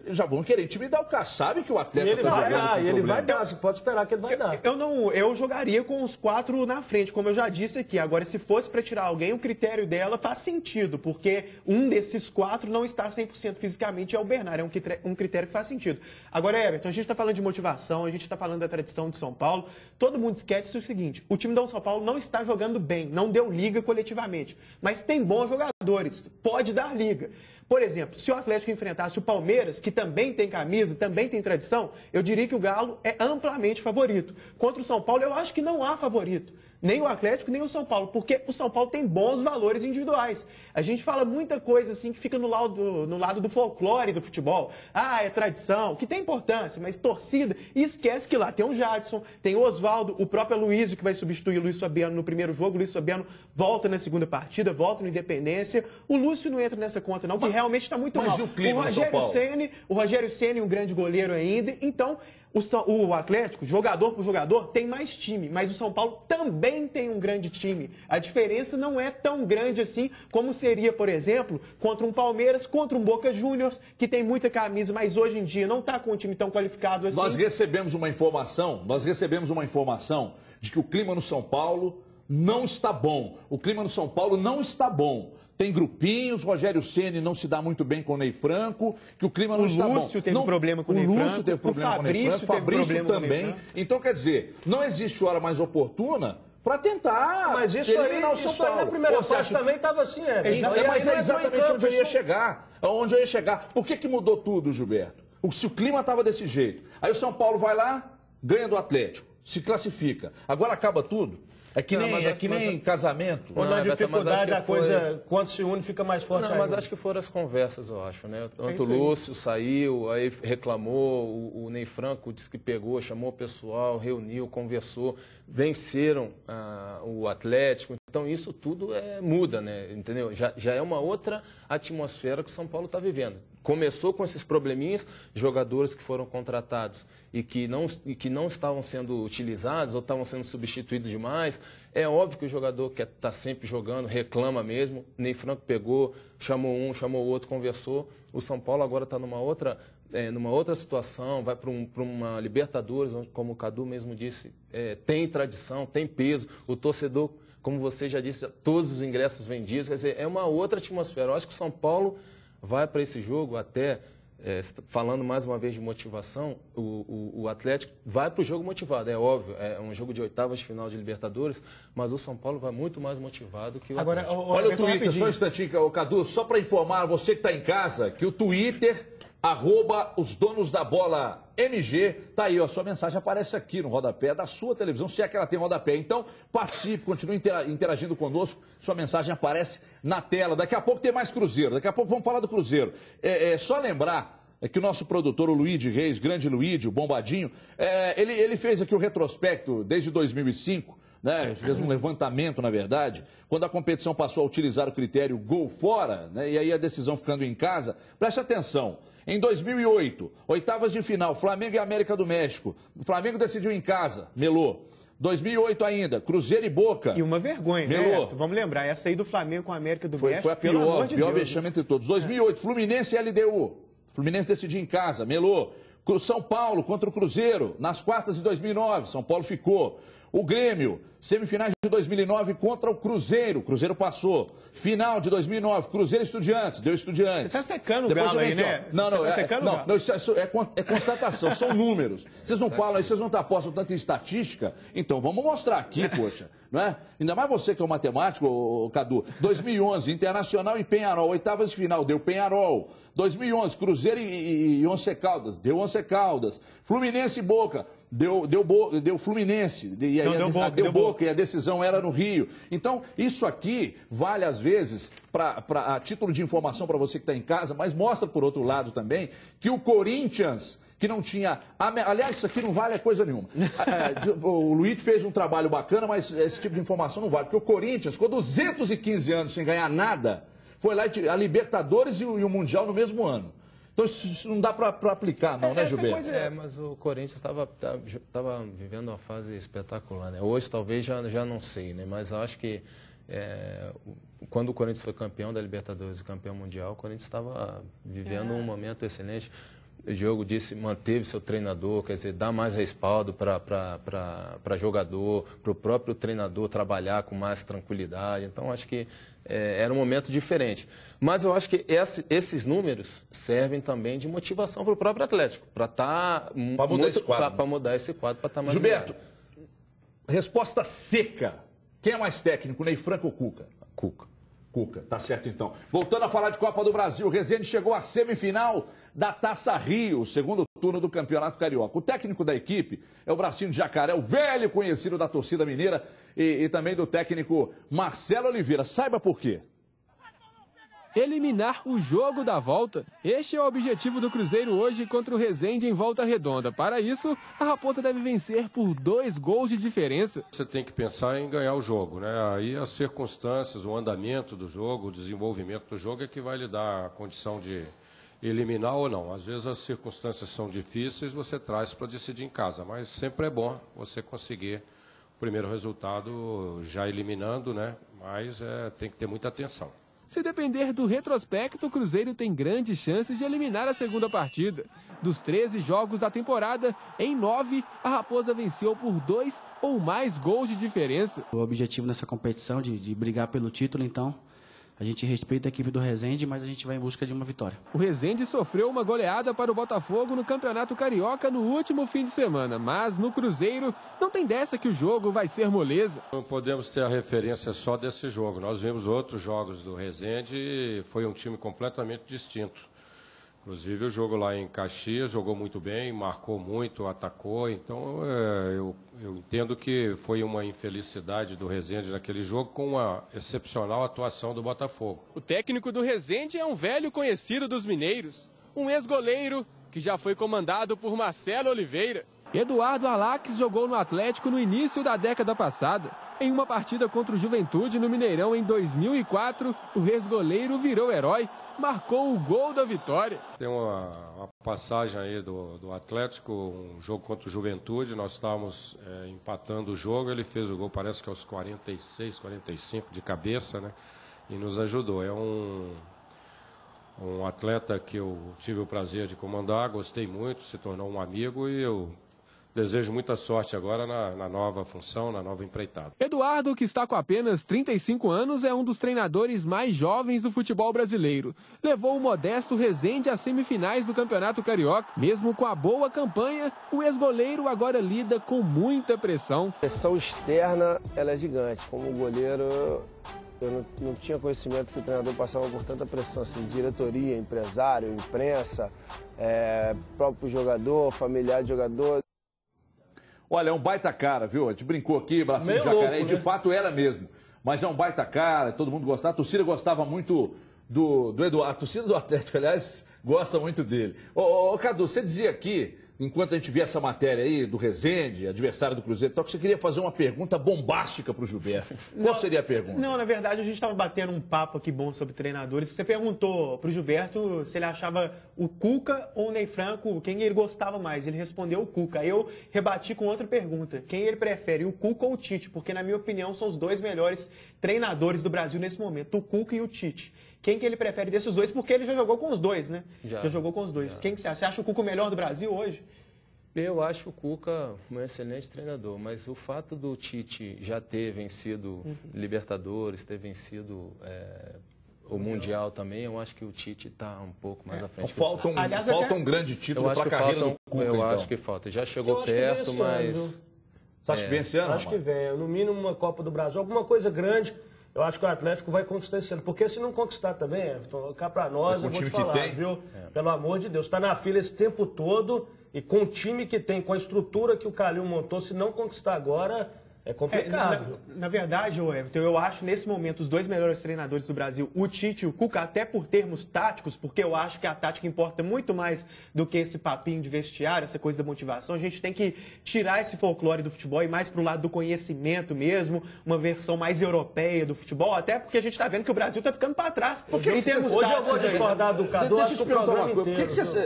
A: já vão querer intimidar o cara, sabe que o atleta
C: está jogando.
A: Ele
C: vai dar, você pode esperar que ele vai dar.
D: Eu jogaria com os 4 na frente, como eu já disse aqui. Agora, se fosse para tirar alguém, o critério dela faz sentido, porque um desses 4 não está 100% fisicamente, é o Bernard, é um critério que faz sentido. Agora, Everton, a gente está falando de motivação, a gente está falando da tradição de São Paulo, todo mundo esquece o seguinte, o time do São Paulo não está jogando bem, não deu liga coletivamente, mas tem bons jogadores, pode dar liga. Por exemplo, se o Atlético enfrentasse o Palmeiras, que também tem camisa, também tem tradição, eu diria que o Galo é amplamente favorito. Contra o São Paulo, eu acho que não há favorito. Nem o Atlético, nem o São Paulo, porque o São Paulo tem bons valores individuais. A gente fala muita coisa assim que fica no lado do folclore do futebol. Ah, é tradição, que tem importância, mas torcida, e esquece que lá tem o Jadson, tem o Oswaldo, o próprio Aloysio, que vai substituir o Luiz Fabiano no primeiro jogo. O Luiz Fabiano volta na segunda partida, volta no Independência. O Lúcio não entra nessa conta não, que realmente está muito mal.
A: E o clima no São Paulo?
D: O Rogério Ceni, um grande goleiro ainda, então... O Atlético, jogador por jogador, tem mais time, mas o São Paulo também tem um grande time. A diferença não é tão grande assim como seria, por exemplo, contra um Palmeiras, contra um Boca Juniors, que tem muita camisa, mas hoje em dia não está com um time tão qualificado assim.
A: Nós recebemos uma informação de que o clima no São Paulo não está bom. O clima no São Paulo não está bom. Tem grupinhos, Rogério Ceni não se dá muito bem com o Ney Franco, que o clima não está bom.
D: O Lúcio teve problema com o Ney Franco.
A: O Lúcio teve problema com o Ney Franco, o Fabrício também. Então, quer dizer, não existe hora mais oportuna para tentar
C: mas isso
A: eliminar
C: aí,
A: o São Paulo.
C: Aí na primeira fase também estava assim,
A: mas é exatamente onde eu ia chegar. Onde eu ia chegar. Por que mudou tudo, Gilberto? Se o clima estava desse jeito. Aí o São Paulo vai lá, ganha do Atlético, se classifica. Agora acaba tudo. É que nem casamento.
C: Quando na dificuldade a coisa, quando se une, fica mais forte.
B: Não, mas acho que foram as conversas, eu acho, né? Tanto o Lúcio saiu, aí reclamou, o Ney Franco disse que pegou, chamou o pessoal, reuniu, conversou, venceram o Atlético. Então isso tudo muda, né? Entendeu? Já é uma outra atmosfera que o São Paulo está vivendo. Começou com esses probleminhas, jogadores que foram contratados e que não estavam sendo utilizados ou estavam sendo substituídos demais. É óbvio que o jogador que está sempre jogando reclama mesmo. Ney Franco pegou, chamou um, chamou o outro, conversou. O São Paulo agora está numa outra situação, vai para uma Libertadores, onde, como o Cadu mesmo disse, tem tradição, tem peso. O torcedor, como você já disse, todos os ingressos vendidos. Quer dizer, é uma outra atmosfera. Eu acho que o São Paulo vai para esse jogo até, falando mais uma vez de motivação, o Atlético vai para o jogo motivado, é óbvio, é um jogo de oitavas de final de Libertadores, mas o São Paulo vai muito mais motivado que o Atlético.
A: Olha o Twitter, só um instantinho, Cadu, só para informar você que está em casa, que o Twitter, @osdonosdabola_MG, tá aí, ó, a sua mensagem aparece aqui no rodapé da sua televisão, se é que ela tem rodapé. Então, participe, continue interagindo conosco, sua mensagem aparece na tela. Daqui a pouco tem mais Cruzeiro, daqui a pouco vamos falar do Cruzeiro. Só lembrar que o nosso produtor, o Luíde Reis, grande Luíde, o Bombadinho, ele fez aqui o retrospecto desde 2005, né? Fez um levantamento, na verdade, quando a competição passou a utilizar o critério gol fora, né? E aí a decisão ficando em casa. Preste atenção, em 2008, oitavas de final, Flamengo e América do México. O Flamengo decidiu em casa, melou. 2008 ainda, Cruzeiro e Boca.
D: E uma vergonha,
A: melou.
D: Né? Vamos lembrar, essa aí do Flamengo com a América do México,
A: foi a pior vexame entre todos. 2008, Fluminense e LDU. Fluminense decidiu em casa, melou. São Paulo contra o Cruzeiro, nas quartas de 2009, São Paulo ficou. O Grêmio, semifinais de 2009 contra o Cruzeiro passou. Final de 2009, Cruzeiro e Estudiantes, deu Estudiantes. Você
D: está secando o Galo aí, né?
A: Isso é constatação, são números. Vocês não falam aí, vocês não apostam tanto em estatística, então vamos mostrar aqui, poxa, não é? Ainda mais você que é um matemático, Cadu. 2011, Internacional e Penharol, oitavas de final, deu Penharol. 2011, Cruzeiro e Once Caldas, deu Once Caldas. Fluminense e Boca, deu Fluminense, e aí deu Boca, e a decisão era no Rio. Então, isso aqui vale, às vezes, a título de informação para você que está em casa, mas mostra, por outro lado, também, que o Corinthians, que não tinha... Aliás, isso aqui não vale coisa nenhuma. O Luiz fez um trabalho bacana, mas esse tipo de informação não vale. Porque o Corinthians, ficou 215 anos sem ganhar nada, foi lá a Libertadores e o Mundial no mesmo ano. Então isso não dá para aplicar, não, né, Gilberto?
B: Mas o Corinthians estava vivendo uma fase espetacular, né? Hoje talvez já não sei, né? Mas eu acho que quando o Corinthians foi campeão da Libertadores e campeão mundial, o Corinthians estava vivendo um momento excelente. O Diogo disse, manteve seu treinador, quer dizer, dá mais respaldo para jogador, para o próprio treinador trabalhar com mais tranquilidade. Então, acho que era um momento diferente. Mas eu acho que esses números servem também de motivação para o próprio Atlético, para mudar esse quadro, para estar mais...
A: Gilberto, resposta seca. Quem é mais técnico, Ney Franco ou Cuca? Cuca, tá certo então. Voltando a falar de Copa do Brasil, o Resende chegou à semifinal da Taça Rio, segundo turno do Campeonato Carioca. O técnico da equipe é o Bracinho de Jacaré, o velho conhecido da torcida mineira e também do técnico Marcelo Oliveira. Saiba por quê.
E: Eliminar o jogo da volta. Este é o objetivo do Cruzeiro hoje contra o Resende em Volta Redonda. Para isso, a Raposa deve vencer por 2 gols de diferença.
H: Você tem que pensar em ganhar o jogo, né? Aí as circunstâncias, o andamento do jogo, o desenvolvimento do jogo é que vai lhe dar a condição de eliminar ou não. Às vezes as circunstâncias são difíceis, você traz para decidir em casa, mas sempre é bom você conseguir o primeiro resultado já eliminando, né? Mas tem que ter muita atenção.
E: Se depender do retrospecto, o Cruzeiro tem grandes chances de eliminar a segunda partida. Dos 13 jogos da temporada, em 9, a Raposa venceu por 2 ou mais gols de diferença.
G: O objetivo nessa competição de brigar pelo título, então, a gente respeita a equipe do Resende, mas a gente vai em busca de uma vitória.
E: O Resende sofreu uma goleada para o Botafogo no Campeonato Carioca no último fim de semana, mas no Cruzeiro não tem dessa que o jogo vai ser moleza.
H: Não podemos ter a referência só desse jogo. Nós vimos outros jogos do Resende e foi um time completamente distinto. Inclusive o jogo lá em Caxias jogou muito bem, marcou muito, atacou. Então eu entendo que foi uma infelicidade do Resende naquele jogo com uma excepcional atuação do Botafogo.
E: O técnico do Resende é um velho conhecido dos mineiros, um ex-goleiro que já foi comandado por Marcelo Oliveira. Eduardo Alax jogou no Atlético no início da década passada. Em uma partida contra o Juventude no Mineirão em 2004, o ex-goleiro virou herói, marcou o gol da vitória.
H: Tem uma passagem aí do Atlético, um jogo contra o Juventude, nós estávamos empatando o jogo, ele fez o gol, parece que aos 46, 45 de cabeça, né? E nos ajudou. É um atleta que eu tive o prazer de comandar, gostei muito, se tornou um amigo e eu desejo muita sorte agora na nova função, na nova empreitada.
E: Eduardo, que está com apenas 35 anos, é um dos treinadores mais jovens do futebol brasileiro. Levou o modesto Resende às semifinais do Campeonato Carioca. Mesmo com a boa campanha, o ex-goleiro agora lida com muita pressão.
Q: A pressão externa ela é gigante. Como goleiro, eu não tinha conhecimento que o treinador passava por tanta pressão, assim, diretoria, empresário, imprensa, próprio jogador, familiar de jogador.
A: Olha, é um baita cara, viu? A gente brincou aqui, Bracinho de Jacaré, e de fato era mesmo. Mas é um baita cara, todo mundo gostava. A torcida gostava muito do Eduardo. A torcida do Atlético, aliás, gosta muito dele. Ô, Cadu, você dizia aqui, enquanto a gente via essa matéria aí do Resende, adversário do Cruzeiro, que você queria fazer uma pergunta bombástica para o Gilberto. Qual seria a pergunta?
D: Não, na verdade, a gente estava batendo um papo aqui bom sobre treinadores. Você perguntou para o Gilberto se ele achava o Cuca ou o Ney Franco, quem ele gostava mais. Ele respondeu o Cuca. Aí eu rebati com outra pergunta. Quem ele prefere, o Cuca ou o Tite? Porque, na minha opinião, são os dois melhores treinadores do Brasil nesse momento, o Cuca e o Tite. Quem que ele prefere desses dois? Porque ele já jogou com os dois, né? Já jogou com os dois. Já. Quem que você acha? Você acha o Cuca o melhor do Brasil hoje?
B: Eu acho o Cuca um excelente treinador, mas o fato do Tite já ter vencido Libertadores, ter vencido o Mundial também, eu acho que o Tite está um pouco mais à frente.
A: Falta um grande título para a carreira do Cuca,
B: eu acho que falta. Já chegou perto, mas...
A: Você acha que vem esse ano?
C: Acho que vem. No mínimo uma Copa do Brasil, alguma coisa grande. Eu acho que o Atlético vai conquistar esse ano. Porque se não conquistar também, Everton, cá pra nós, eu vou te falar, viu? Pelo amor de Deus. Tá na fila esse tempo todo E com o time que tem, com a estrutura que o Calil montou, se não conquistar agora, é complicado.
D: Na verdade, Everton, eu acho nesse momento os dois melhores treinadores do Brasil, o Tite e o Cuca, até por termos táticos, porque eu acho que a tática importa muito mais do que esse papinho de vestiário, essa coisa da motivação. A gente tem que tirar esse folclore do futebol e mais pro lado do conhecimento mesmo, uma versão mais europeia do futebol, até porque a gente está vendo que o Brasil está ficando para trás.
C: Hoje eu vou discordar do Cadu,
A: deixa eu te perguntar uma coisa.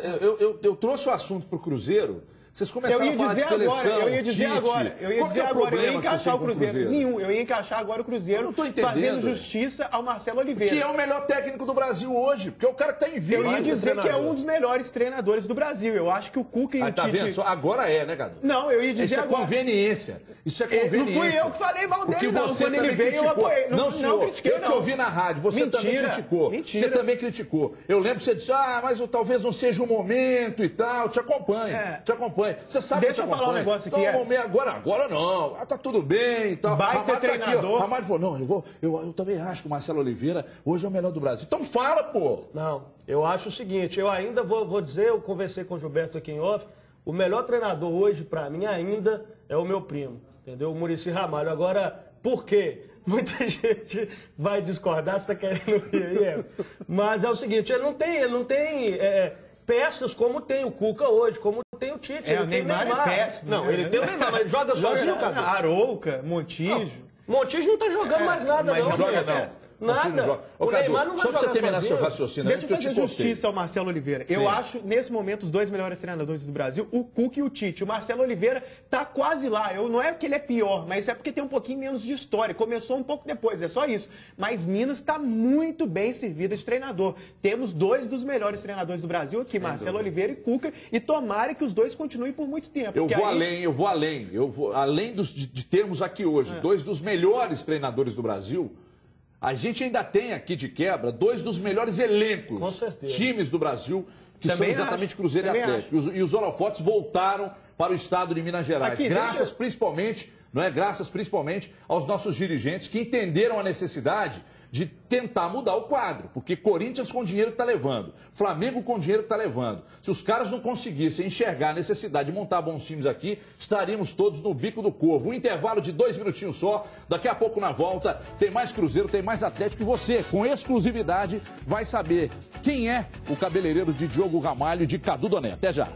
A: Eu trouxe o assunto pro Cruzeiro. Vocês começaram a falar de seleção,
D: eu ia dizer agora, eu ia encaixar o Cruzeiro. Nenhum, eu ia encaixar agora o Cruzeiro fazendo justiça ao Marcelo Oliveira.
A: Que é o melhor técnico do Brasil hoje, porque é o cara que está em vida.
D: Eu ia dizer que é um dos melhores treinadores do Brasil. Eu acho que o Cuca e o Tite...
A: Tá vendo? Só agora né, Gadu?
D: Não, eu ia dizer agora.
A: Isso é conveniência. Isso é conveniência.
D: Não fui eu que falei mal dele, não.
A: Você
D: Quando ele veio, eu apoiei.
A: Não, senhor. Eu te ouvi na rádio. Você também criticou.
D: Mentira.
A: Você também criticou. Eu lembro que você disse, mas talvez não seja o momento e tal. Te acompanho. Te acompanho. Você sabe que
D: Deixa eu falar um negócio aqui.
A: Agora não. Tá tudo bem e tal.
D: Baita treinador.
A: Ramalho falou, não, eu também acho que o Marcelo Oliveira hoje é o melhor do Brasil. Então fala, pô.
C: Não, eu acho o seguinte, eu ainda vou dizer, eu conversei com o Gilberto aqui em off, o melhor treinador hoje, pra mim, ainda é o meu primo, entendeu? O Muricy Ramalho. Agora, por quê? Muita gente vai discordar, você tá querendo ir aí, mas é o seguinte, ele não tem peças como tem o Cuca hoje, como tem o Tite.
D: O Neymar é péssimo.
C: Não, ele tem o Neymar, mas ele joga sozinho, cara.
D: Arouca, Montijo.
C: Montijo não tá jogando mais nada,
A: mas
C: não.
A: Joga não.
C: Nada.
A: O
C: Neymar não vai
A: só pra você terminar
C: sozinho.
A: seu raciocínio.
D: Deixa eu fazer justiça ao Marcelo Oliveira. Eu acho, nesse momento, os dois melhores treinadores do Brasil, o Cuca e o Tite. O Marcelo Oliveira tá quase lá. Não é que ele é pior, mas é porque tem um pouquinho menos de história. Começou um pouco depois, é só isso. Mas Minas está muito bem servida de treinador. Temos dois dos melhores treinadores do Brasil aqui, Marcelo Oliveira e Cuca, e tomara que os dois continuem por muito tempo.
A: Eu vou além. Além de termos aqui hoje dois dos melhores treinadores do Brasil, a gente ainda tem aqui de quebra dois dos melhores elencos, times do Brasil, que são exatamente Cruzeiro e Atlético. E os holofotes voltaram para o estado de Minas Gerais. Graças principalmente aos nossos dirigentes que entenderam a necessidade de tentar mudar o quadro. Porque Corinthians com o dinheiro que está levando, Flamengo com o dinheiro que está levando. Se os caras não conseguissem enxergar a necessidade de montar bons times aqui, estaríamos todos no bico do corvo. Um intervalo de 2 minutinhos só. Daqui a pouco na volta tem mais Cruzeiro, tem mais Atlético. E você, com exclusividade, vai saber quem é o cabeleireiro de Diogo Ramalho e de Cadu Doné. Até já.